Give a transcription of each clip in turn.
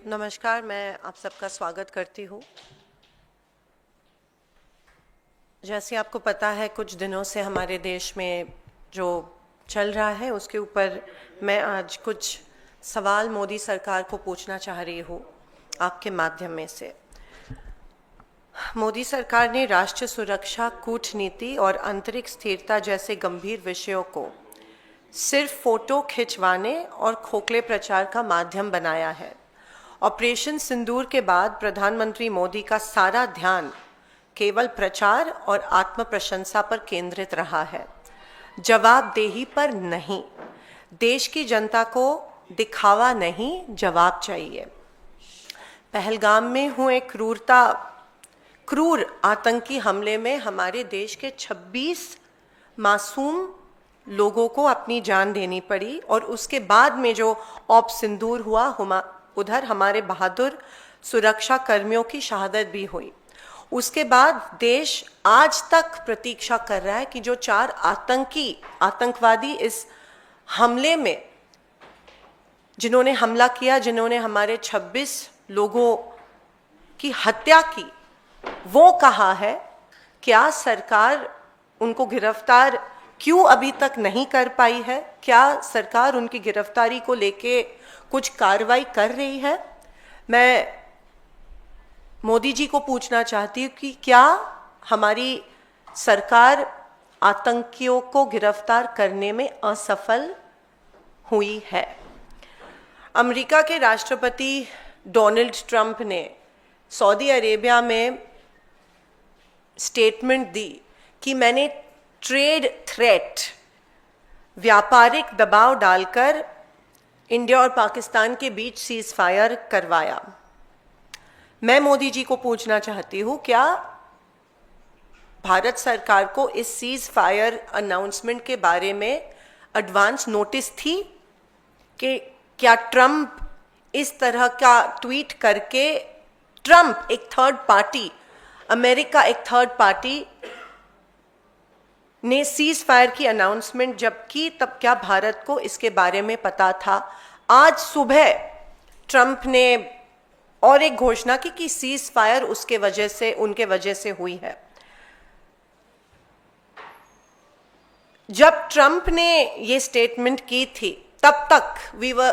नमस्कार, मैं आप सबका स्वागत करती हूँ। जैसे आपको पता है, कुछ दिनों से हमारे देश में जो चल रहा है उसके ऊपर मैं आज कुछ सवाल मोदी सरकार को पूछना चाह रही हूँ आपके माध्यम में से। मोदी सरकार ने राष्ट्रीय सुरक्षा, कूटनीति और आंतरिक स्थिरता जैसे गंभीर विषयों को सिर्फ फोटो खिंचवाने और खोखले प्रचार का माध्यम बनाया है। ऑपरेशन सिंदूर के बाद प्रधानमंत्री मोदी का सारा ध्यान केवल प्रचार और आत्म प्रशंसा पर केंद्रित रहा है, जवाबदेही पर नहीं। देश की जनता को दिखावा नहीं, जवाब चाहिए। पहलगाम में हुए क्रूर आतंकी हमले में हमारे देश के 26 मासूम लोगों को अपनी जान देनी पड़ी और उसके बाद में जो ऑप सिंदूर हुआ, उधर हमारे बहादुर सुरक्षा कर्मियों की शहादत भी हुई। उसके बाद देश आज तक प्रतीक्षा कर रहा है कि जो 4 आतंकवादी इस हमले में जिन्होंने हमला किया, जिन्होंने हमारे 26 लोगों की हत्या की, वो कहाँ है? क्या सरकार उनको गिरफ्तार क्यों अभी तक नहीं कर पाई है? क्या सरकार उनकी गिरफ्तारी को लेके कुछ कार्रवाई कर रही है? मैं मोदी जी को पूछना चाहती हूँ कि क्या हमारी सरकार आतंकियों को गिरफ्तार करने में असफल हुई है? अमेरिका के राष्ट्रपति डोनाल्ड ट्रंप ने सऊदी अरेबिया में स्टेटमेंट दी कि मैंने ट्रेड थ्रेट, व्यापारिक दबाव डालकर इंडिया और पाकिस्तान के बीच सीज फायर करवाया। मैं मोदी जी को पूछना चाहती हूँ, क्या भारत सरकार को इस सीज फायर अनाउंसमेंट के बारे में एडवांस नोटिस थी कि क्या ट्रंप इस तरह का ट्वीट करके, ट्रंप एक थर्ड पार्टी, अमेरिका एक थर्ड पार्टी ने सीज फायर की अनाउंसमेंट जब की, तब क्या भारत को इसके बारे में पता था? आज सुबह ट्रंप ने और एक घोषणा की कि सीज फायर उनके वजह से हुई है। जब ट्रंप ने ये स्टेटमेंट की थी, तब तक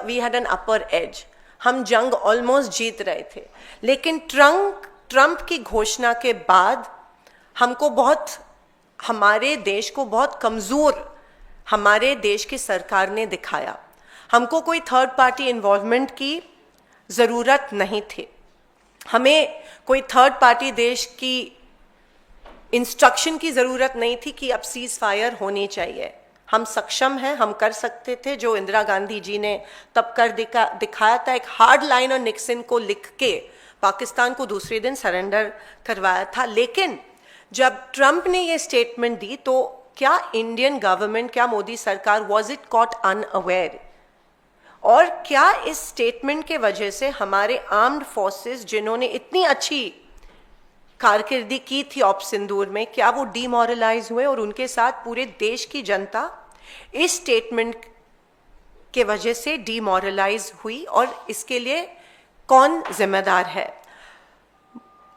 we had an upper edge, हम जंग ऑलमोस्ट जीत रहे थे। लेकिन ट्रंप की घोषणा के बाद हमारे देश को बहुत कमजोर हमारे देश की सरकार ने दिखाया। हमको कोई थर्ड पार्टी इन्वॉल्वमेंट की ज़रूरत नहीं थी। हमें कोई थर्ड पार्टी देश की इंस्ट्रक्शन की ज़रूरत नहीं थी कि अब सीज फायर होनी चाहिए। हम सक्षम हैं, हम कर सकते थे जो इंदिरा गांधी जी ने तब कर दिखाया था। एक हार्ड लाइन और निक्सन को लिख के पाकिस्तान को दूसरे दिन सरेंडर करवाया था। लेकिन जब ट्रंप ने ये स्टेटमेंट दी, तो क्या इंडियन गवर्नमेंट, क्या मोदी सरकार वॉज इट कॉट अनअवेयर? और क्या इस स्टेटमेंट के वजह से हमारे आर्म्ड फोर्सेस, जिन्होंने इतनी अच्छी कारकिर्दी की थी ऑप सिंदूर में, क्या वो डीमोरलाइज हुए और उनके साथ पूरे देश की जनता इस स्टेटमेंट के वजह से डीमोरलाइज हुई? और इसके लिए कौन जिम्मेदार है?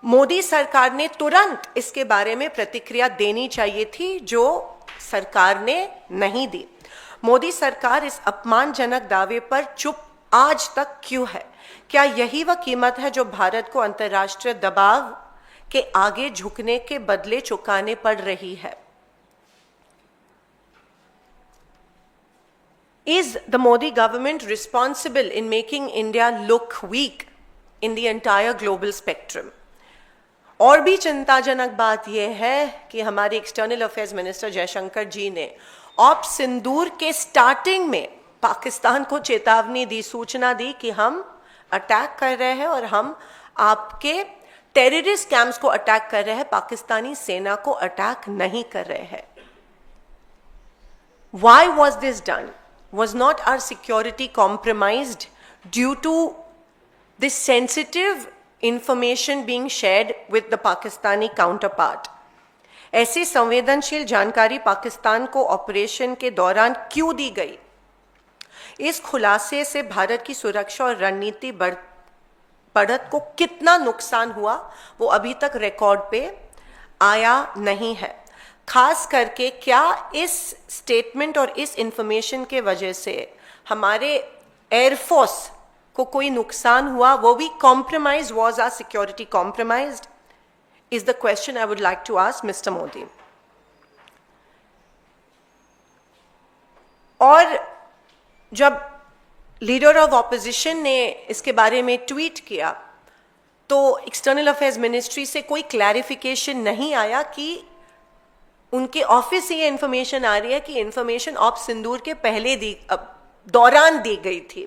मोदी सरकार ने तुरंत इसके बारे में प्रतिक्रिया देनी चाहिए थी, जो सरकार ने नहीं दी। मोदी सरकार इस अपमानजनक दावे पर चुप आज तक क्यों है? क्या यही वह कीमत है जो भारत को अंतर्राष्ट्रीय दबाव के आगे झुकने के बदले चुकाने पड़ रही है? Is the Modi government responsible in making India look weak in the entire global spectrum? और भी चिंताजनक बात यह है कि हमारे एक्सटर्नल अफेयर्स मिनिस्टर जयशंकर जी ने ऑप सिंदूर के स्टार्टिंग में पाकिस्तान को चेतावनी दी, सूचना दी कि हम अटैक कर रहे हैं और हम आपके टेररिस्ट कैंप्स को अटैक कर रहे हैं, पाकिस्तानी सेना को अटैक नहीं कर रहे हैं। Why was this done? Was not our security compromised due to this sensitive information being shared with the Pakistani counterpart? ऐसी संवेदनशील जानकारी पाकिस्तान को ऑपरेशन के दौरान क्यों दी गई? इस खुलासे से भारत की सुरक्षा और रणनीति बढ़त को कितना नुकसान हुआ वो अभी तक रिकॉर्ड पे आया नहीं है। खास करके क्या इस स्टेटमेंट और इस इंफॉर्मेशन के वजह से हमारे एयरफोर्स को कोई नुकसान हुआ, वो भी compromise, was our security compromised, is the question I would like to ask mister Modi. और जब लीडर ऑफ ऑपोजिशन ने इसके बारे में ट्वीट किया तो एक्सटर्नल अफेयर्स मिनिस्ट्री से कोई क्लैरिफिकेशन नहीं आया कि उनके ऑफिस से ये इंफॉर्मेशन आ रही है कि इंफॉर्मेशन ऑप सिंदूर के पहले दौरान दी गई थी,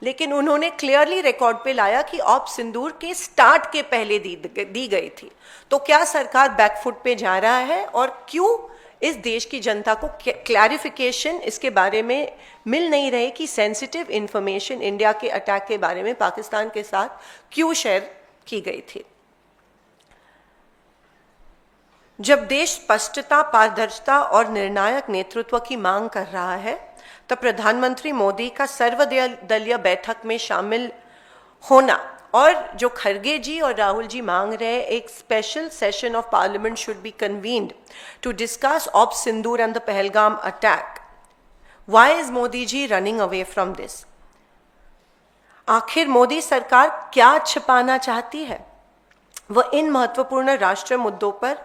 लेकिन उन्होंने क्लियरली रिकॉर्ड पे लाया कि ऑप सिंदूर के स्टार्ट के पहले दी गई थी। तो क्या सरकार बैकफुट पे जा रहा है और क्यों इस देश की जनता को क्लैरिफिकेशन इसके बारे में मिल नहीं रही कि सेंसिटिव इंफॉर्मेशन इंडिया के अटैक के बारे में पाकिस्तान के साथ क्यों शेयर की गई थी। जब देश स्पष्टता, पारदर्शिता और निर्णायक नेतृत्व की मांग कर रहा है तब प्रधानमंत्री मोदी का सर्वदलीय बैठक में शामिल होना और जो खरगे जी और राहुल जी मांग रहे हैं एक special session of parliament should be convened to discuss op Sindoor and the Pahalgam attack, why is Modi ji running away from this? आखिर मोदी सरकार क्या छिपाना चाहती है? वह इन महत्वपूर्ण राष्ट्रीय मुद्दों पर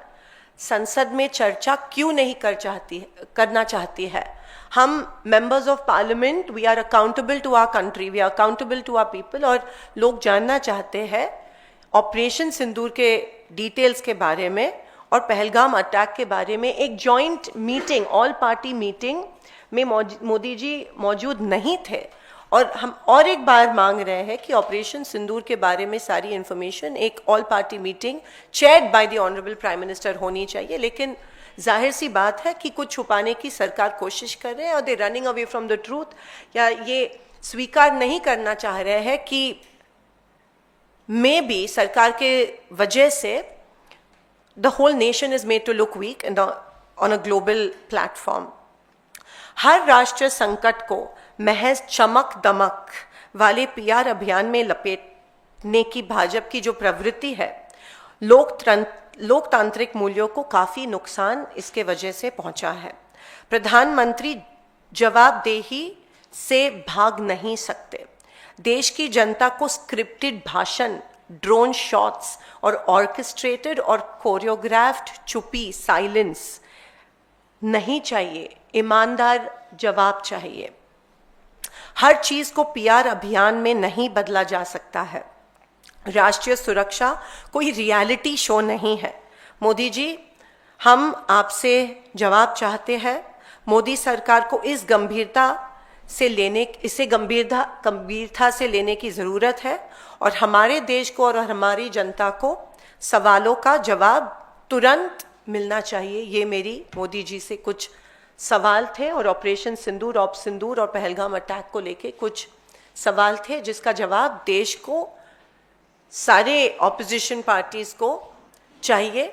संसद में चर्चा क्यों नहीं करना चाहती है? हम members of parliament, we are accountable to our country, we are accountable to our people, और लोग जानना चाहते हैं ऑपरेशन सिंदूर के डिटेल्स के बारे में और पहलगाम अटैक के बारे में। एक joint meeting, all party meeting में मोदी जी मौजूद नहीं थे और हम और एक बार मांग रहे हैं कि ऑपरेशन सिंदूर के बारे में सारी इंफॉर्मेशन एक all party meeting chaired by the honourable prime minister होनी चाहिए। लेकिन जाहिर सी बात है कि कुछ छुपाने की सरकार कोशिश कर रहे हैं और दे running away from the truth, या ये स्वीकार नहीं करना चाह रहे हैं कि मे बी सरकार के वजह से the whole nation is made to look weak on a global platform. हर राष्ट्रीय संकट को महज चमक दमक वाले पीआर अभियान में लपेटने की भाजपा की जो प्रवृत्ति है, लोकतांत्रिक मूल्यों को काफी नुकसान इसके वजह से पहुंचा है। प्रधानमंत्री जवाबदेही से भाग नहीं सकते। देश की जनता को स्क्रिप्टेड भाषण, ड्रोन शॉट्स और ऑर्केस्ट्रेटेड और कोरियोग्राफ्ड चुप्पी, साइलेंस नहीं चाहिए, ईमानदार जवाब चाहिए। हर चीज को पीआर अभियान में नहीं बदला जा सकता है। राष्ट्रीय सुरक्षा कोई रियलिटी शो नहीं है। मोदी जी, हम आपसे जवाब चाहते हैं। मोदी सरकार को इसे गंभीरता से लेने की जरूरत है और हमारे देश को और हमारी जनता को सवालों का जवाब तुरंत मिलना चाहिए। ये मेरी मोदी जी से कुछ सवाल थे और ऑपरेशन सिंदूर, ऑप सिंदूर और पहलगाम अटैक को लेके कुछ सवाल थे जिसका जवाब देश को, सारे ऑपोजिशन पार्टीज को चाहिए।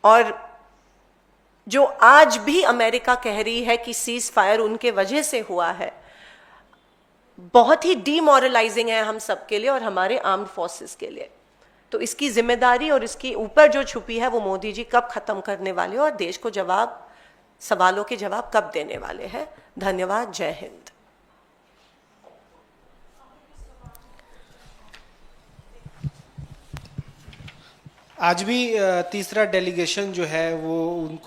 और जो आज भी अमेरिका कह रही है कि सीज फायर उनके वजह से हुआ है, बहुत ही डीमोरलाइजिंग है हम सबके लिए और हमारे आर्म्ड फोर्सेस के लिए। तो इसकी जिम्मेदारी और इसके ऊपर जो छुपी है वो मोदी जी कब खत्म करने वाले और देश को सवालों के जवाब कब देने वाले हैं? धन्यवाद। जय हिंद। आज भी तीसरा डेलीगेशन जो है वो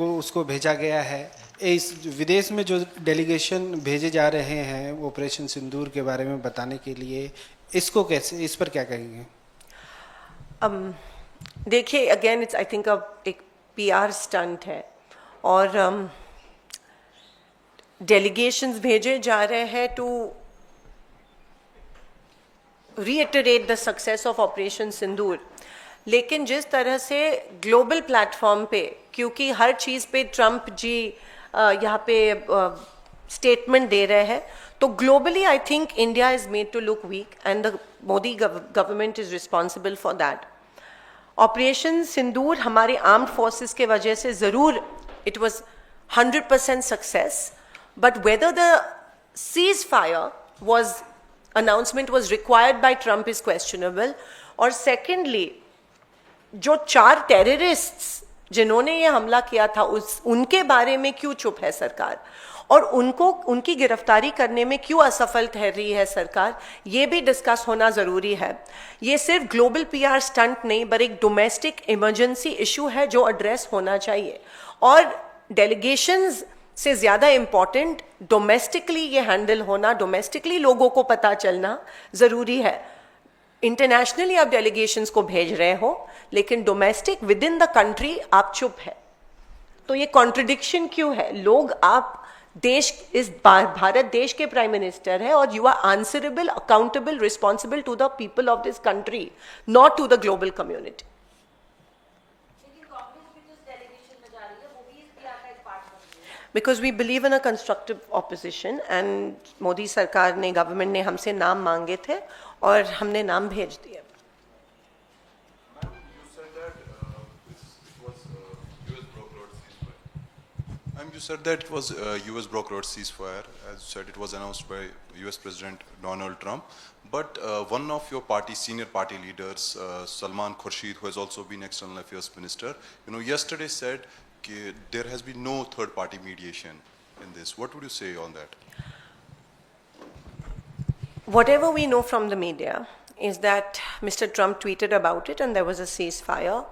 उसको भेजा गया है। इस विदेश में जो डेलीगेशन भेजे जा रहे हैं ऑपरेशन सिंदूर के बारे में बताने के लिए, इसको कैसे, इस पर क्या कहेंगे? देखिए, अगेन इट्स आई थिंक एक पीआर स्टंट है और डेलीगेशंस भेजे जा रहे हैं to reiterate the success of operation Sindoor. लेकिन जिस तरह से ग्लोबल प्लेटफॉर्म पे, क्योंकि हर चीज़ पे ट्रंप जी यहाँ पे स्टेटमेंट दे रहे हैं, तो globally I think India is made to look weak and the Modi government is responsible for that. Operation Sindoor हमारे आर्म्ड फोर्सेस के वजह से ज़रूर it was 100% success, but whether the ceasefire was announcement was required by Trump is questionable. और secondly, जो 4 terrorists जिन्होंने ये हमला किया था उनके बारे में क्यों चुप है सरकार, और उनकी गिरफ्तारी करने में क्यों असफल ठहर रही है सरकार, ये भी डिस्कस होना ज़रूरी है. ये सिर्फ ग्लोबल पीआर स्टंट नहीं, पर एक डोमेस्टिक इमरजेंसी इशू है जो एड्रेस होना चाहिए. और डेलीगेशंस से ज़्यादा इम्पॉर्टेंट डोमेस्टिकली ये हैंडल होना, डोमेस्टिकली लोगों को पता चलना ज़रूरी है. इंटरनेशनली आप डेलीगेशंस को भेज रहे हो, लेकिन domestic with in the country आप चुप है. तो ये कॉन्ट्रडिक्शन क्यों है? लोग, आप देश, इस भारत देश के प्राइम मिनिस्टर है और you are answerable, accountable, responsible to the people of this country, not to the global community. Because we believe in a constructive opposition and Modi सरकार ने, गवर्नमेंट ने हमसे नाम मांगे थे और हमने नाम भेज दिए. You said that it was US brokered ceasefire. As you said, it was announced by US President Donald Trump. But one of your party, senior party leaders, Salman Khurshid, who has also been External Affairs Minister, yesterday said that there has been no third-party mediation in this. What would you say on that? Whatever we know from the media is that Mr. Trump tweeted about it and there was a ceasefire.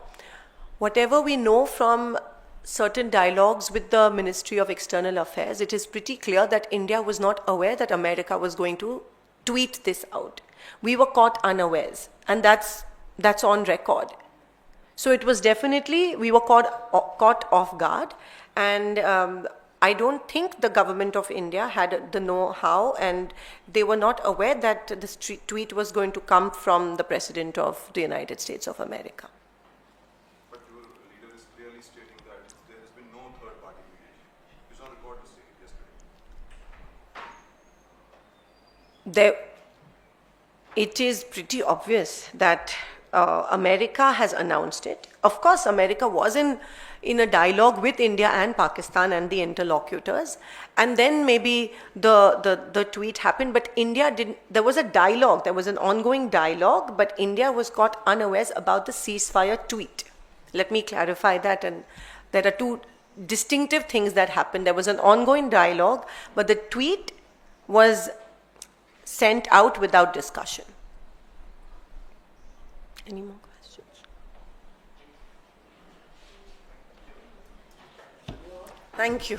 Whatever we know from certain dialogues with the Ministry of External Affairs, it is pretty clear that India was not aware that America was going to tweet this out. We were caught unawares, and that's on record. So it was definitely, we were caught off guard, and I don't think the government of India had the know-how, and they were not aware that this tweet was going to come from the President of the United States of America. But your leader is clearly stating that there has been no third-party mediation. It's on record to say yesterday. It is pretty obvious that America has announced it. Of course, America was in a dialogue with India and Pakistan and the interlocutors, and then maybe the tweet happened, but India didn't. There was a dialogue, there was an ongoing dialogue, but India was caught unawares about the ceasefire tweet. Let me clarify that, and there are two distinctive things that happened. There was an ongoing dialogue, but the tweet was sent out without discussion. Any more questions? Thank you.